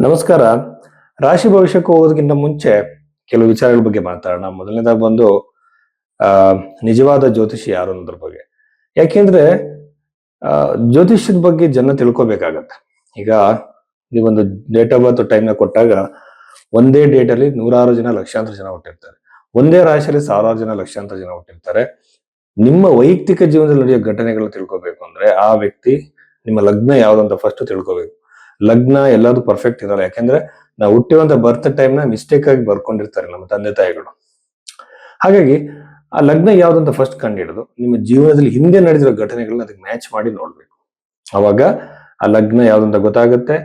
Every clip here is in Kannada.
ನಮಸ್ಕಾರ. ರಾಶಿ ಭವಿಷ್ಯಕ್ಕೆ ಹೋಗೋದಕ್ಕಿಂತ ಮುಂಚೆ ಕೆಲವು ವಿಚಾರಗಳ ಬಗ್ಗೆ ಮಾತಾಡೋಣ. ಮೊದಲನೇದಾಗಿ ಬಂದು ಆ ನಿಜವಾದ ಜ್ಯೋತಿಷಿ ಯಾರು ಅನ್ನೋದ್ರ ಬಗ್ಗೆ. ಯಾಕೆಂದ್ರೆ ಜ್ಯೋತಿಷ್ಯದ ಬಗ್ಗೆ ಜನ ತಿಳ್ಕೊಬೇಕಾಗತ್ತೆ. ಈಗ ನೀವೊಂದು ಡೇಟ್ ಆಫ್ ಬರ್ತ್ ಟೈಮ್ನ ಕೊಟ್ಟಾಗ ಒಂದೇ ಡೇಟ್ ಅಲ್ಲಿ ನೂರಾರು ಜನ, ಲಕ್ಷಾಂತರ ಜನ ಹುಟ್ಟಿರ್ತಾರೆ. ಒಂದೇ ರಾಶಿಯಲ್ಲಿ ಸಾವಿರಾರು ಜನ, ಲಕ್ಷಾಂತರ ಜನ ಹುಟ್ಟಿರ್ತಾರೆ. ನಿಮ್ಮ ವೈಯಕ್ತಿಕ ಜೀವನದಲ್ಲಿ ನಡೆಯೋ ಘಟನೆಗಳನ್ನ ತಿಳ್ಕೊಬೇಕು ಅಂದ್ರೆ ಆ ವ್ಯಕ್ತಿ ನಿಮ್ಮ ಲಗ್ನ ಯಾವ್ದಂತ ಫಸ್ಟ್ ತಿಳ್ಕೊಬೇಕು. ಲಗ್ನ ಎಲ್ಲಾದ್ರೂ ಪರ್ಫೆಕ್ಟ್ ಇರಲ್ಲ. ಯಾಕೆಂದ್ರೆ ನಾವು ಹುಟ್ಟಿರುವಂತ ಬರ್ತ್ ಟೈಮ್ ನ ಮಿಸ್ಟೇಕ್ ಆಗಿ ಬರ್ಕೊಂಡಿರ್ತಾರೆ ನಮ್ಮ ತಂದೆ ತಾಯಿಗಳು. ಹಾಗಾಗಿ ಆ ಲಗ್ನ ಯಾವ್ದಂತ ಫಸ್ಟ್ ಕಂಡುಹಿಡಿದು ನಿಮ್ಮ ಜೀವನದಲ್ಲಿ ಹಿಂದೆ ನಡೆದಿರೋ ಘಟನೆಗಳನ್ನ ಅದಕ್ಕೆ ಮ್ಯಾಚ್ ಮಾಡಿ ನೋಡ್ಬೇಕು. ಅವಾಗ ಆ ಲಗ್ನ ಯಾವ್ದಂತ ಗೊತ್ತಾಗುತ್ತೆ.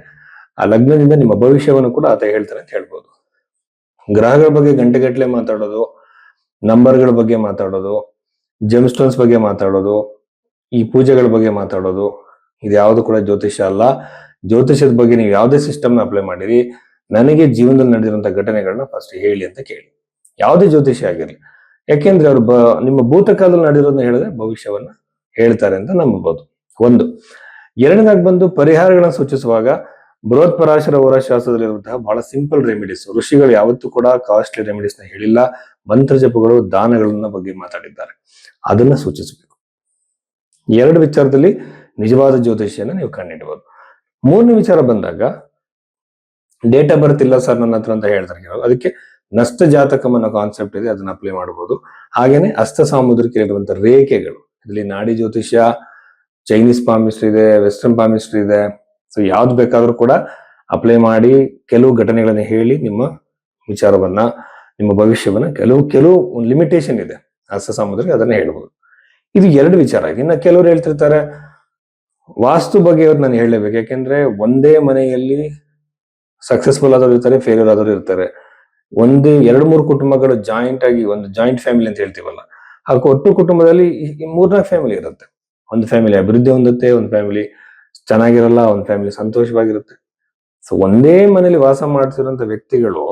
ಆ ಲಗ್ನದಿಂದ ನಿಮ್ಮ ಭವಿಷ್ಯವನ್ನು ಕೂಡ ಆತ ಹೇಳ್ತಾರೆ ಅಂತ ಹೇಳ್ಬೋದು. ಗ್ರಹಗಳ ಬಗ್ಗೆ ಗಂಟೆಗಟ್ಟಲೆ ಮಾತಾಡೋದು, ನಂಬರ್ಗಳ ಬಗ್ಗೆ ಮಾತಾಡೋದು, ಜೆಮ್ ಸ್ಟೋನ್ಸ್ ಬಗ್ಗೆ ಮಾತಾಡೋದು, ಈ ಪೂಜೆಗಳ ಬಗ್ಗೆ ಮಾತಾಡೋದು, ಇದು ಯಾವುದು ಕೂಡ ಜ್ಯೋತಿಷ್ಯ ಅಲ್ಲ. ಜ್ಯೋತಿಷ್ಯದ ಬಗ್ಗೆ ನೀವು ಯಾವುದೇ ಸಿಸ್ಟಮ್ನ ಅಪ್ಲೈ ಮಾಡಿರಿ, ನನಗೆ ಜೀವನದಲ್ಲಿ ನಡೆದಿರುವಂತಹ ಘಟನೆಗಳನ್ನ ಫಸ್ಟ್ ಹೇಳಿ ಅಂತ ಕೇಳಿ. ಯಾವುದೇ ಜ್ಯೋತಿಷ್ಯ ಆಗಿರಲಿ. ಯಾಕೆಂದ್ರೆ ಅವ್ರು ನಿಮ್ಮ ಭೂತಕಾಲದಲ್ಲಿ ನಡೆದಿರೋದನ್ನ ಹೇಳಿದ್ರೆ ಭವಿಷ್ಯವನ್ನ ಹೇಳ್ತಾರೆ ಅಂತ ನಂಬಬಹುದು. ಒಂದು. ಎರಡನೇದಾಗಿ ಬಂದು ಪರಿಹಾರಗಳನ್ನ ಸೂಚಿಸುವಾಗ ಬೃಹತ್ಪರಾಶರ ಹೋರಾಶಾಸ್ತ್ರದಲ್ಲಿರುವಂತಹ ಬಹಳ ಸಿಂಪಲ್ ರೆಮಿಡೀಸ್. ಋಷಿಗಳು ಯಾವತ್ತೂ ಕೂಡ ಕಾಸ್ಟ್ಲಿ ರೆಮಿಡೀಸ್ ನ ಹೇಳಿಲ್ಲ. ಮಂತ್ರ ಜಪಗಳು, ದಾನಗಳನ್ನ ಬಗ್ಗೆ ಮಾತಾಡಿದ್ದಾರೆ. ಅದನ್ನ ಸೂಚಿಸಬೇಕು. ಎರಡು ವಿಚಾರದಲ್ಲಿ ನಿಜವಾದ ಜ್ಯೋತಿಷ್ಯನ ನೀವು ಕಂಡುಹಿಡಬಹುದು. ಮೂರನೇ ವಿಚಾರ ಬಂದಾಗ ಡೇಟ್ ಆಫ್ ಬರ್ತ್ ಇಲ್ಲ ಸರ್ ನನ್ನ ಹತ್ರ ಅಂತ ಹೇಳ್ತಾರೆ ಕೆಲವರು. ಅದಕ್ಕೆ ನಷ್ಟ ಜಾತಕಂ ಅನ್ನೋ ಕಾನ್ಸೆಪ್ಟ್ ಇದೆ, ಅದನ್ನ ಅಪ್ಲೈ ಮಾಡಬಹುದು. ಹಾಗೇನೆ ಹಸ್ತ ಸಾಮುದ್ರಿಕ ಇರುವಂತ ರೇಖೆಗಳು, ಇದರಲ್ಲಿ ನಾಡಿ ಜ್ಯೋತಿಷ್ಯ, ಚೈನೀಸ್ ಪಾಮಿಸ್ಟ್ರಿ ಇದೆ, ವೆಸ್ಟರ್ನ್ ಪಾಮಿಸ್ಟ್ರಿ ಇದೆ. ಸೊ ಯಾವ್ದು ಬೇಕಾದ್ರೂ ಕೂಡ ಅಪ್ಲೈ ಮಾಡಿ ಕೆಲವು ಘಟನೆಗಳನ್ನ ಹೇಳಿ ನಿಮ್ಮ ವಿಚಾರವನ್ನ, ನಿಮ್ಮ ಭವಿಷ್ಯವನ್ನ, ಕೆಲವು ಲಿಮಿಟೇಷನ್ ಇದೆ ಹಸ್ತ ಸಾಮುದ್ರಿಕ, ಅದನ್ನ ಹೇಳ್ಬೋದು. ಇದು ಎರಡು ವಿಚಾರ. ಇನ್ನ ಕೆಲವರು ಹೇಳ್ತಿರ್ತಾರೆ ವಾಸ್ತು ಬಗ್ಗೆ ಇವತ್ತು ನಾನು ಹೇಳಲೇಬೇಕು. ಯಾಕೆಂದ್ರೆ ಒಂದೇ ಮನೆಯಲ್ಲಿ ಸಕ್ಸಸ್ಫುಲ್ ಆದವರು ಇರ್ತಾರೆ, ಫೇಲ್ಯೂರ್ ಆದವರು ಇರ್ತಾರೆ. ಒಂದು 2-3 ಕುಟುಂಬಗಳು ಜಾಯಿಂಟ್ ಆಗಿ ಒಂದು ಜಾಯಿಂಟ್ ಫ್ಯಾಮಿಲಿ ಅಂತ ಹೇಳ್ತೀವಲ್ಲ, ಹಾಗೂ ಒಟ್ಟು ಕುಟುಂಬದಲ್ಲಿ 3-4 ಫ್ಯಾಮಿಲಿ ಇರುತ್ತೆ. ಒಂದು ಫ್ಯಾಮಿಲಿ ಅಭಿವೃದ್ಧಿ ಹೊಂದುತ್ತೆ, ಒಂದು ಫ್ಯಾಮಿಲಿ ಚೆನ್ನಾಗಿರಲ್ಲ, ಒಂದು ಫ್ಯಾಮಿಲಿ ಸಂತೋಷವಾಗಿರುತ್ತೆ. ಸೊ ಒಂದೇ ಮನೇಲಿ ವಾಸ ಮಾಡ್ತಿರುವಂತ ವ್ಯಕ್ತಿಗಳು,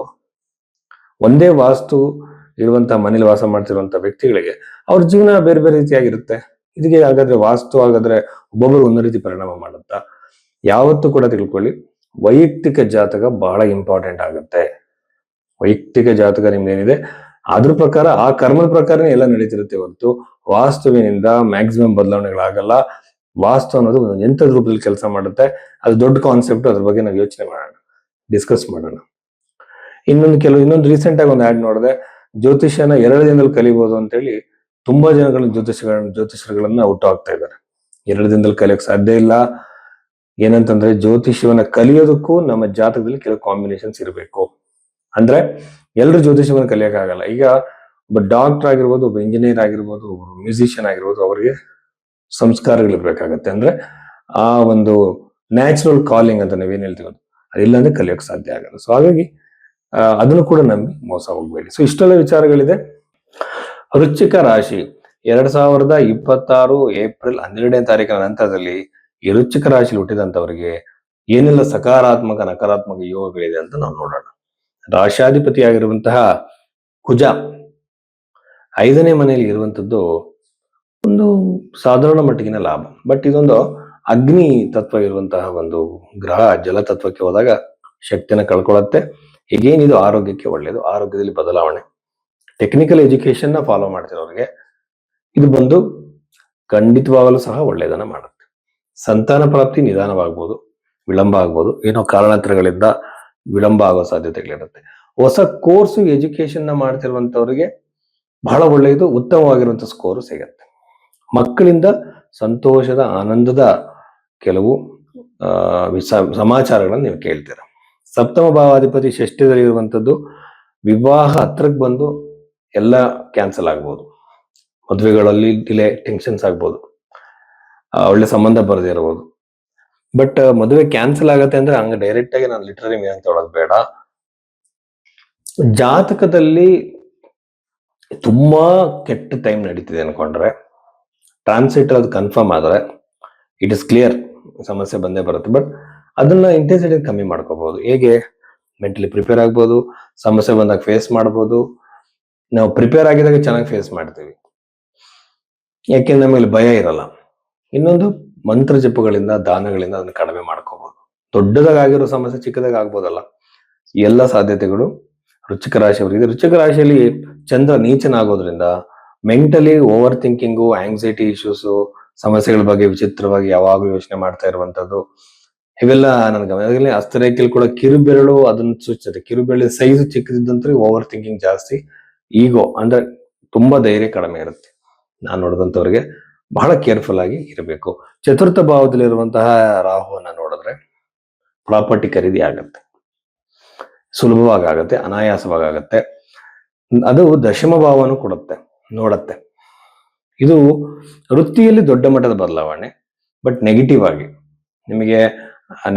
ಒಂದೇ ವಾಸ್ತು ಇರುವಂತ ಮನೇಲಿ ವಾಸ ಮಾಡ್ತಿರುವಂತ ವ್ಯಕ್ತಿಗಳಿಗೆ ಅವ್ರ ಜೀವನ ಬೇರೆ ಬೇರೆ ರೀತಿಯಾಗಿರುತ್ತೆ. ಇದಕ್ಕೆ ಹಾಗಾದ್ರೆ ವಾಸ್ತು ಹಾಗಾದ್ರೆ ಒಬ್ಬೊಬ್ಬರು ಒಂದೊಂದು ರೀತಿ ಪರಿಣಾಮ ಮಾಡುತ್ತಾ? ಯಾವತ್ತೂ ಕೂಡ ತಿಳ್ಕೊಳ್ಳಿ, ವೈಯಕ್ತಿಕ ಜಾತಕ ಬಹಳ ಇಂಪಾರ್ಟೆಂಟ್ ಆಗುತ್ತೆ. ವೈಯಕ್ತಿಕ ಜಾತಕ ನಿಮ್ದೇನಿದೆ ಅದ್ರ ಪ್ರಕಾರ, ಆ ಕರ್ಮದ ಪ್ರಕಾರನೇ ಎಲ್ಲ ನಡೀತಿರುತ್ತೆ ಹೊರತು ವಾಸ್ತುವಿನಿಂದ ಮ್ಯಾಕ್ಸಿಮಮ್ ಬದಲಾವಣೆಗಳಾಗಲ್ಲ. ವಾಸ್ತು ಅನ್ನೋದು ಒಂದು ಯಂತ್ರದ ರೂಪದಲ್ಲಿ ಕೆಲಸ ಮಾಡುತ್ತೆ. ಅದು ದೊಡ್ಡ ಕಾನ್ಸೆಪ್ಟ್. ಅದ್ರ ಬಗ್ಗೆ ನಾವು ಯೋಚನೆ ಮಾಡೋಣ, ಡಿಸ್ಕಸ್ ಮಾಡೋಣ. ಇನ್ನೊಂದು ರೀಸೆಂಟ್ ಆಗಿ ಒಂದು ಆಡ್ ನೋಡಿದೆ, ಜ್ಯೋತಿಷ್ಯನ 2 ದಿನದಲ್ಲಿ ಕಲಿಬಹುದು ಅಂತೇಳಿ ತುಂಬಾ ಜನಗಳು ಜ್ಯೋತಿಷರುಗಳನ್ನ ಹುಟ್ಟು ಹಾಕ್ತಾ ಇದ್ದಾರೆ. 2 ದಿನದಲ್ಲಿ ಕಲಿಯೋಕೆ ಸಾಧ್ಯ ಇಲ್ಲ. ಏನಂತಂದ್ರೆ ಜ್ಯೋತಿಷ್ಯವನ್ನ ಕಲಿಯೋದಕ್ಕೂ ನಮ್ಮ ಜಾತಕದಲ್ಲಿ ಕೆಲವು ಕಾಂಬಿನೇಷನ್ಸ್ ಇರಬೇಕು. ಅಂದ್ರೆ ಎಲ್ರು ಜ್ಯೋತಿಷ್ಯವನ್ನ ಕಲಿಯೋಕ್ಕಾಗಲ್ಲ. ಈಗ ಒಬ್ಬ ಡಾಕ್ಟರ್ ಆಗಿರ್ಬೋದು, ಒಬ್ಬ ಇಂಜಿನಿಯರ್ ಆಗಿರ್ಬೋದು, ಒಬ್ಬ ಮ್ಯೂಸಿಷಿಯನ್ ಆಗಿರ್ಬೋದು, ಅವರಿಗೆ ಸಂಸ್ಕಾರಗಳಿರ್ಬೇಕಾಗತ್ತೆ. ಅಂದ್ರೆ ಆ ಒಂದು ನ್ಯಾಚುರಲ್ ಕಾಲಿಂಗ್ ಅಂತ ನಾವೇನ್ ಹೇಳ್ತೀವಿ, ಅದಿಲ್ಲ ಅಂದ್ರೆ ಕಲಿಯೋಕೆ ಸಾಧ್ಯ ಆಗಲ್ಲ. ಸೊ ಹಾಗಾಗಿ ಅದನ್ನು ಕೂಡ ನಂಬಿ ಮೋಸ ಹೋಗ್ಬೇಡಿ. ಸೊ ಇಷ್ಟೆಲ್ಲ ವಿಚಾರಗಳಿದೆ. ವೃಶ್ಚಿಕ ರಾಶಿ 2026 ಏಪ್ರಿಲ್ 12ನೇ ತಾರೀಕಿನ ನಂತರದಲ್ಲಿ ಈ ವೃಶ್ಚಿಕ ರಾಶಿಯಲ್ಲಿ ಹುಟ್ಟಿದಂತವರಿಗೆ ಏನೆಲ್ಲ ಸಕಾರಾತ್ಮಕ, ನಕಾರಾತ್ಮಕ ಯೋಗಗಳಿದೆ ಅಂತ ನಾವು ನೋಡೋಣ. ರಾಶಾಧಿಪತಿ ಆಗಿರುವಂತಹ ಕುಜ 5ನೇ ಮನೆಯಲ್ಲಿ ಇರುವಂತದ್ದು ಒಂದು ಸಾಧಾರಣ ಮಟ್ಟಿಗಿನ ಲಾಭ. ಬಟ್ ಇದೊಂದು ಅಗ್ನಿ ತತ್ವ ಇರುವಂತಹ ಒಂದು ಗ್ರಹ. ಜಲ ತತ್ವಕ್ಕೆ ಹೋದಾಗ ಶಕ್ತಿನ ಕಳ್ಕೊಳ್ಳುತ್ತೆ. ಹೀಗೇನಿದು ಆರೋಗ್ಯಕ್ಕೆ ಒಳ್ಳೆಯದು. ಆರೋಗ್ಯದಲ್ಲಿ ಬದಲಾವಣೆ. ಟೆಕ್ನಿಕಲ್ ಎಜುಕೇಶನ್ ನ ಫಾಲೋ ಮಾಡ್ತಿರೋರಿಗೆ ಇದು ಬಂದು ಖಂಡಿತವಾಗಲೂ ಸಹ ಒಳ್ಳೆಯದನ್ನ ಮಾಡುತ್ತೆ. ಸಂತಾನ ಪ್ರಾಪ್ತಿ ನಿಧಾನವಾಗ್ಬೋದು, ವಿಳಂಬ ಆಗ್ಬೋದು, ಏನೋ ಕಾರಣಾಂತರಗಳಿಂದ ವಿಳಂಬ ಆಗೋ ಸಾಧ್ಯತೆಗಳಿರುತ್ತೆ. ಹೊಸ ಕೋರ್ಸ್ ಎಜುಕೇಶನ್ ನ ಮಾಡ್ತಿರುವಂತವ್ರಿಗೆ ಬಹಳ ಒಳ್ಳೆಯದು, ಉತ್ತಮವಾಗಿರುವಂತ ಸ್ಕೋರ್ ಸಿಗತ್ತೆ. ಮಕ್ಕಳಿಂದ ಸಂತೋಷದ, ಆನಂದದ ಕೆಲವು ಸಮಾಚಾರಗಳನ್ನು ನೀವು ಕೇಳ್ತೀರ. ಸಪ್ತಮ ಭಾವಾಧಿಪತಿ ಷಷ್ಠದಲ್ಲಿ ಇರುವಂತದ್ದು ವಿವಾಹ ಹತ್ರಕ್ಕೆ ಬಂದು ಎಲ್ಲ ಕ್ಯಾನ್ಸಲ್ ಆಗ್ಬೋದು. ಮದುವೆಗಳಲ್ಲಿ ಡಿಲೇ, ಟೆನ್ಷನ್ಸ್ ಆಗ್ಬೋದು, ಒಳ್ಳೆ ಸಂಬಂಧ ಬರದೇ ಇರಬಹುದು. ಬಟ್ ಮದುವೆ ಕ್ಯಾನ್ಸಲ್ ಆಗತ್ತೆ ಅಂದ್ರೆ ಹಂಗ ಡೈರೆಕ್ಟ್ ಆಗಿ ನಾನು ಲಿಟ್ರರಿ ಮೀನಿಂಗ್ ತೊಗೊಳೋದು ಬೇಡ. ಜಾತಕದಲ್ಲಿ ತುಂಬಾ ಕೆಟ್ಟ ಟೈಮ್ ನಡೀತಿದೆ ಅನ್ಕೊಂಡ್ರೆ, ಟ್ರಾನ್ಸಿಟ್ ಅದು ಕನ್ಫರ್ಮ್ ಆದ್ರೆ ಇಟ್ ಇಸ್ ಕ್ಲಿಯರ್, ಸಮಸ್ಯೆ ಬಂದೇ ಬರುತ್ತೆ. ಬಟ್ ಅದನ್ನ ಇಂಟೆನ್ಸಿಟಿ ಕಮ್ಮಿ ಮಾಡ್ಕೋಬಹುದು. ಹೇಗೆ? ಮೆಂಟಲಿ ಪ್ರಿಪೇರ್ ಆಗ್ಬೋದು, ಸಮಸ್ಯೆ ಬಂದಾಗ ಫೇಸ್ ಮಾಡ್ಬೋದು. ನಾವು ಪ್ರಿಪೇರ್ ಆಗಿದಾಗ ಚೆನ್ನಾಗಿ ಫೇಸ್ ಮಾಡ್ತೀವಿ, ಯಾಕೆಂದ್ರೆ ನಮಗೆ ಭಯ ಇರಲ್ಲ. ಇನ್ನೊಂದು ಮಂತ್ರ ಜಪಗಳಿಂದ, ದಾನಗಳಿಂದ ಅದನ್ನ ಕಡಿಮೆ ಮಾಡ್ಕೋಬಹುದು. ದೊಡ್ಡದಾಗಿರೋ ಸಮಸ್ಯೆ ಚಿಕ್ಕದಾಗ ಆಗ್ಬೋದಲ್ಲ. ಎಲ್ಲ ಸಾಧ್ಯತೆಗಳು ವೃಶ್ಚಿಕ ರಾಶಿಯವರಿಗೆ. ವೃಶ್ಚಿಕ ರಾಶಿಯಲ್ಲಿ ಚಂದ್ರ ನೀಚನಾಗೋದ್ರಿಂದ mentally overthinking, anxiety issues, ಸಮಸ್ಯೆಗಳ ಬಗ್ಗೆ ವಿಚಿತ್ರವಾಗಿ ಯಾವಾಗಲೂ ಯೋಚನೆ ಮಾಡ್ತಾ ಇರುವಂತದ್ದು, ಇವೆಲ್ಲ ನನ್ನ ಗಮನದಲ್ಲಿ. ಹಸ್ತರೇಖೆಯಲ್ಲಿ ಕೂಡ ಕಿರುಬೆರಳು ಅದನ್ನ ಸೂಚಿಸುತ್ತೆ. ಕಿರುಬೆರಳಿನ ಸೈಜ್ ಚಿಕ್ಕದಿದ್ದಂದ್ರೆ ಓವರ್ ಥಿಂಕಿಂಗ್ ಜಾಸ್ತಿ. ಈಗೋ ಅಂದ್ರೆ ತುಂಬಾ ಧೈರ್ಯ ಕಡಿಮೆ ಇರುತ್ತೆ. ನಾನು ನೋಡಿದಂತವ್ರಿಗೆ ಬಹಳ ಕೇರ್ಫುಲ್ ಆಗಿ ಇರಬೇಕು. ಚತುರ್ಥ ಭಾವದಲ್ಲಿರುವಂತಹ ರಾಹುವನ್ನ ನೋಡಿದ್ರೆ ಪ್ರಾಪರ್ಟಿ ಖರೀದಿ ಆಗತ್ತೆ, ಸುಲಭವಾಗಿ ಆಗತ್ತೆ, ಅನಾಯಾಸವಾಗಿ ಆಗತ್ತೆ. ಅದು ದಶಮ ಭಾವನು ಕೊಡುತ್ತೆ, ನೋಡತ್ತೆ. ಇದು ವೃತ್ತಿಯಲ್ಲಿ ದೊಡ್ಡ ಮಟ್ಟದ ಬದಲಾವಣೆ, ಬಟ್ ನೆಗೆಟಿವ್ ಆಗಿ ನಿಮಗೆ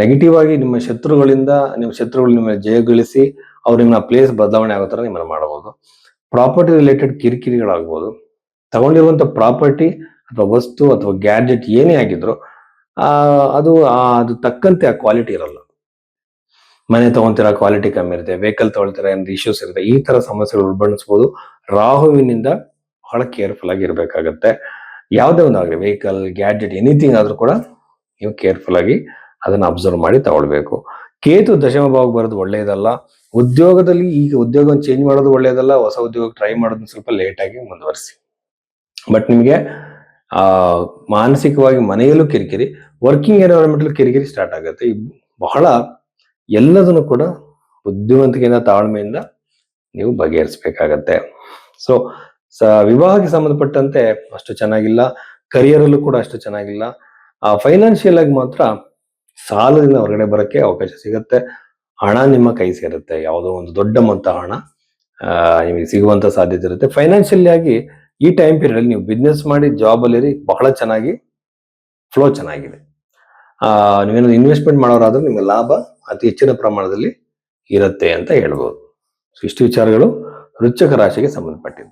ನೆಗೆಟಿವ್ ಆಗಿ ನಿಮ್ಮ ಶತ್ರುಗಳು ನಿಮ್ಮ ಜಯಗಳಿಸಿ ಅವ್ರು ನಿಮ್ಮ ಪ್ಲೇಸ್ ಬದಲಾವಣೆ ಆಗೋ ತರ ನಿಮ್ಮನ್ನು ಮಾಡಬಹುದು. ಪ್ರಾಪರ್ಟಿ ರಿಲೇಟೆಡ್ ಕಿರಿಕಿರಿಗಳಾಗ್ಬೋದು. ತಗೊಂಡಿರುವಂತ ಪ್ರಾಪರ್ಟಿ ಅಥವಾ ವಸ್ತು ಅಥವಾ ಗ್ಯಾಡ್ಜೆಟ್ ಏನೇ ಆಗಿದ್ರು ಅದು ತಕ್ಕಂತೆ ಆ ಕ್ವಾಲಿಟಿ ಇರಲ್ಲ. ಮನೆ ತಗೊಂತೀರಾ, ಕ್ವಾಲಿಟಿ ಕಮ್ಮಿ ಇರುತ್ತೆ. ವೆಹಿಕಲ್ ತಗೊಳ್ತೀರಾ, ಏನಾದ್ರು ಇಶ್ಯೂಸ್ ಇರುತ್ತೆ. ಈ ತರ ಸಮಸ್ಯೆಗಳು ಉಲ್ಬಣಿಸಬಹುದು. ರಾಹುವಿನಿಂದ ಬಹಳ ಕೇರ್ಫುಲ್ ಆಗಿ ಇರಬೇಕಾಗತ್ತೆ. ಯಾವುದೇ ಒಂದಾಗಲಿ, ವೆಹಿಕಲ್, ಗ್ಯಾಡ್ಜೆಟ್, ಎನಿಥಿಂಗ್ ಆದ್ರೂ ಕೂಡ ನೀವು ಕೇರ್ಫುಲ್ ಆಗಿ ಅದನ್ನ ಅಬ್ಸರ್ವ್ ಮಾಡಿ ತಗೊಳ್ಬೇಕು. ಕೇತು ದಶಮ ಭಾವಕ್ಕೆ ಬರೋದು ಒಳ್ಳೆಯದಲ್ಲ. ಉದ್ಯೋಗದಲ್ಲಿ ಈಗ ಉದ್ಯೋಗವನ್ನು ಚೇಂಜ್ ಮಾಡೋದು ಒಳ್ಳೆಯದಲ್ಲ. ಹೊಸ ಉದ್ಯೋಗ ಟ್ರೈ ಮಾಡೋದನ್ನ ಸ್ವಲ್ಪ ಲೇಟ್ ಆಗಿ ಮುಂದುವರಿಸಿ. ಬಟ್ ನಿಮಗೆ ಮಾನಸಿಕವಾಗಿ ಮನೆಯಲ್ಲೂ ಕಿರಿಕಿರಿ, ವರ್ಕಿಂಗ್ ಎನ್ವೈರನ್ಮೆಂಟ್ ಕಿರಿಕಿರಿ ಸ್ಟಾರ್ಟ್ ಆಗುತ್ತೆ. ಬಹಳ ಎಲ್ಲದನ್ನು ಕೂಡ ಬುದ್ಧಿವಂತಿಕೆಯಿಂದ, ತಾಳ್ಮೆಯಿಂದ ನೀವು ಬಗೆಹರಿಸಬೇಕಾಗತ್ತೆ. ಸೊ ವಿವಾಹಕ್ಕೆ ಸಂಬಂಧಪಟ್ಟಂತೆ ಅಷ್ಟು ಚೆನ್ನಾಗಿಲ್ಲ. ಕರಿಯರ್ ಅಲ್ಲೂ ಕೂಡ ಅಷ್ಟು ಚೆನ್ನಾಗಿಲ್ಲ. ಫೈನಾನ್ಷಿಯಲ್ ಆಗಿ ಮಾತ್ರ ಸಾಲದಿಂದ ಹೊರಗಡೆ ಬರಕ್ಕೆ ಅವಕಾಶ ಸಿಗುತ್ತೆ. ಹಣ ನಿಮ್ಮ ಕೈ ಸೇರುತ್ತೆ. ಯಾವುದೋ ಒಂದು ದೊಡ್ಡ ಮೊತ್ತ ಹಣ ನಿಮಗೆ ಸಿಗುವಂತ ಸಾಧ್ಯತೆ ಇರುತ್ತೆ. ಫೈನಾನ್ಷಿಯಲಿ ಆಗಿ ಈ ಟೈಮ್ ಪೀರಿಯಡ್ ಅಲ್ಲಿ ನೀವು ಬಿಸ್ನೆಸ್ ಮಾಡಿ, ಜಾಬ್ ಅಲ್ಲಿ ಬಹಳ ಚೆನ್ನಾಗಿ ಫ್ಲೋ ಚೆನ್ನಾಗಿದೆ. ನೀವೇನಾದ್ರು ಇನ್ವೆಸ್ಟ್ಮೆಂಟ್ ಮಾಡೋರಾದ್ರೆ ನಿಮಗೆ ಲಾಭ ಅತಿ ಹೆಚ್ಚಿನ ಪ್ರಮಾಣದಲ್ಲಿ ಇರುತ್ತೆ ಅಂತ ಹೇಳ್ಬೋದು. ಇಷ್ಟು ವಿಚಾರಗಳು ವೃಶ್ಚಿಕ ರಾಶಿಗೆ ಸಂಬಂಧಪಟ್ಟಿದೆ.